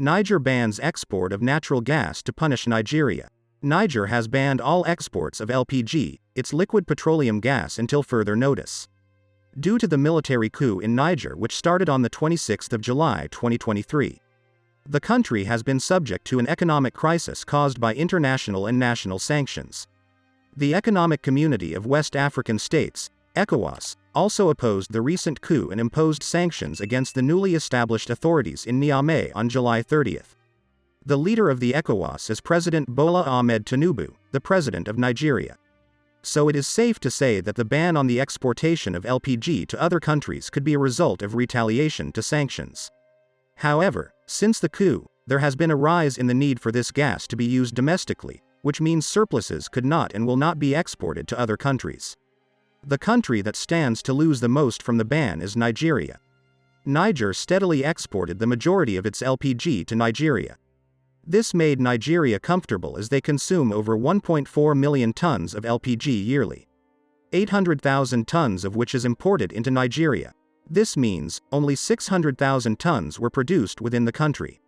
Niger bans export of natural gas to punish Nigeria. Niger has banned all exports of LPG, its liquid petroleum gas, until further notice. Due to the military coup in Niger which started on the 26th of July 2023. The country has been subject to an economic crisis caused by international and national sanctions. The Economic Community of West African States, ECOWAS, also opposed the recent coup and imposed sanctions against the newly established authorities in Niamey on July 30th. The leader of the ECOWAS is President Bola Ahmed Tinubu, the president of Nigeria. So it is safe to say that the ban on the exportation of LPG to other countries could be a result of retaliation to sanctions. However, since the coup, there has been a rise in the need for this gas to be used domestically, which means surpluses could not and will not be exported to other countries. The country that stands to lose the most from the ban is Nigeria. Niger steadily exported the majority of its LPG to Nigeria. This made Nigeria comfortable as they consume over 1.4 million tons of LPG yearly. 800,000 tons of which is imported into Nigeria. This means only 600,000 tons were produced within the country.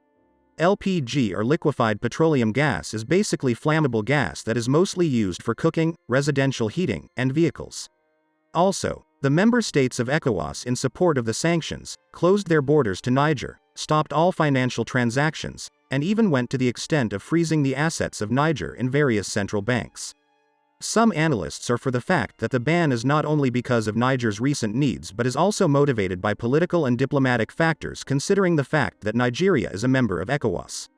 LPG, or liquefied petroleum gas, is basically flammable gas that is mostly used for cooking, residential heating, and vehicles. Also, the member states of ECOWAS, in support of the sanctions, closed their borders to Niger, stopped all financial transactions, and even went to the extent of freezing the assets of Niger in various central banks. Some analysts are for the fact that the ban is not only because of Niger's recent needs but is also motivated by political and diplomatic factors, considering the fact that Nigeria is a member of ECOWAS.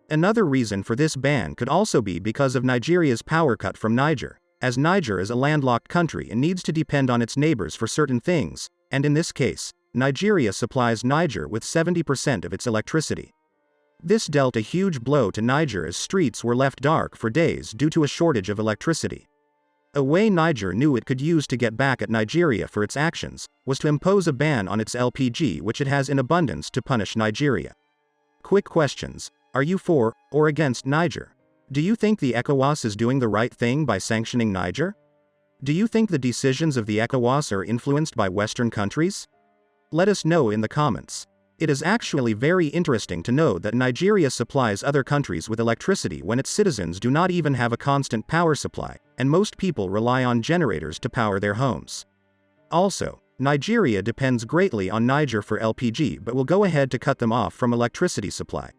Another reason for this ban could also be because of Nigeria's power cut from Niger, as Niger is a landlocked country and needs to depend on its neighbors for certain things, and in this case, Nigeria supplies Niger with 70% of its electricity. This dealt a huge blow to Niger as streets were left dark for days due to a shortage of electricity. A way Niger knew it could use to get back at Nigeria for its actions was to impose a ban on its LPG, which it has in abundance, to punish Nigeria. Quick questions: are you for or against Niger? Do you think the ECOWAS is doing the right thing by sanctioning Niger? Do you think the decisions of the ECOWAS are influenced by Western countries? Let us know in the comments. It is actually very interesting to know that Nigeria supplies other countries with electricity when its citizens do not even have a constant power supply, and most people rely on generators to power their homes. Also, Nigeria depends greatly on Niger for LPG but will go ahead to cut them off from electricity supply.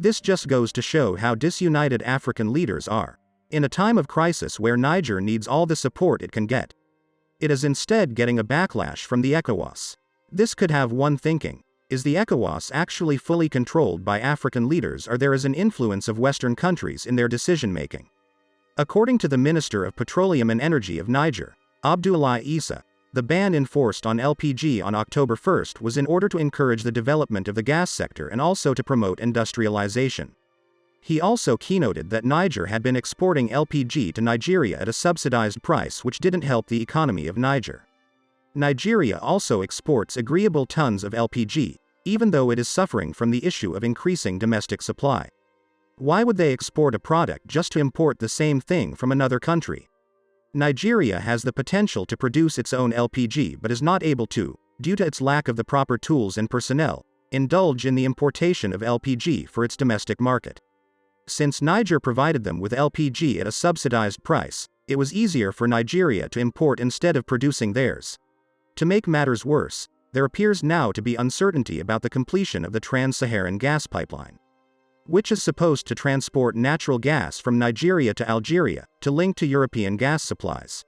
This just goes to show how disunited African leaders are. In a time of crisis where Niger needs all the support it can get, it is instead getting a backlash from the ECOWAS. This could have one thinking: is the ECOWAS actually fully controlled by African leaders, or there is an influence of Western countries in their decision-making? According to the Minister of Petroleum and Energy of Niger, Abdoulaye Issa, the ban enforced on LPG on October 1st was in order to encourage the development of the gas sector and also to promote industrialization. He also keynoted that Niger had been exporting LPG to Nigeria at a subsidized price, which didn't help the economy of Niger. Nigeria also exports agreeable tons of LPG, even though it is suffering from the issue of increasing domestic supply. Why would they export a product just to import the same thing from another country? Nigeria has the potential to produce its own LPG but is not able to, due to its lack of the proper tools and personnel, indulge in the importation of LPG for its domestic market. Since Niger provided them with LPG at a subsidized price, it was easier for Nigeria to import instead of producing theirs. To make matters worse, there appears now to be uncertainty about the completion of the Trans-Saharan gas pipeline, which is supposed to transport natural gas from Nigeria to Algeria, to link to European gas supplies.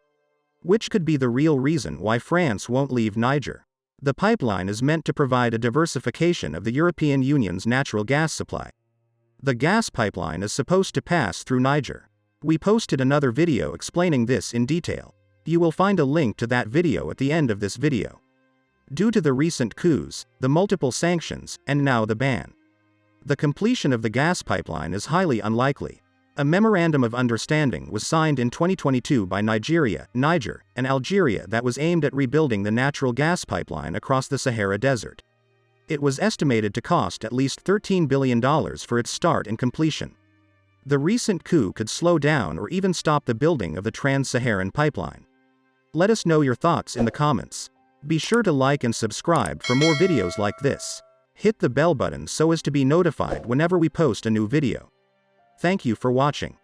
Which could be the real reason why France won't leave Niger. The pipeline is meant to provide a diversification of the European Union's natural gas supply. The gas pipeline is supposed to pass through Niger. We posted another video explaining this in detail. You will find a link to that video at the end of this video. Due to the recent coups, the multiple sanctions, and now the ban, the completion of the gas pipeline is highly unlikely. A memorandum of understanding was signed in 2022 by Nigeria, Niger, and Algeria that was aimed at rebuilding the natural gas pipeline across the Sahara Desert. It was estimated to cost at least $13 billion for its start and completion. The recent coup could slow down or even stop the building of the Trans-Saharan pipeline. Let us know your thoughts in the comments. Be sure to like and subscribe for more videos like this. Hit the bell button so as to be notified whenever we post a new video. Thank you for watching.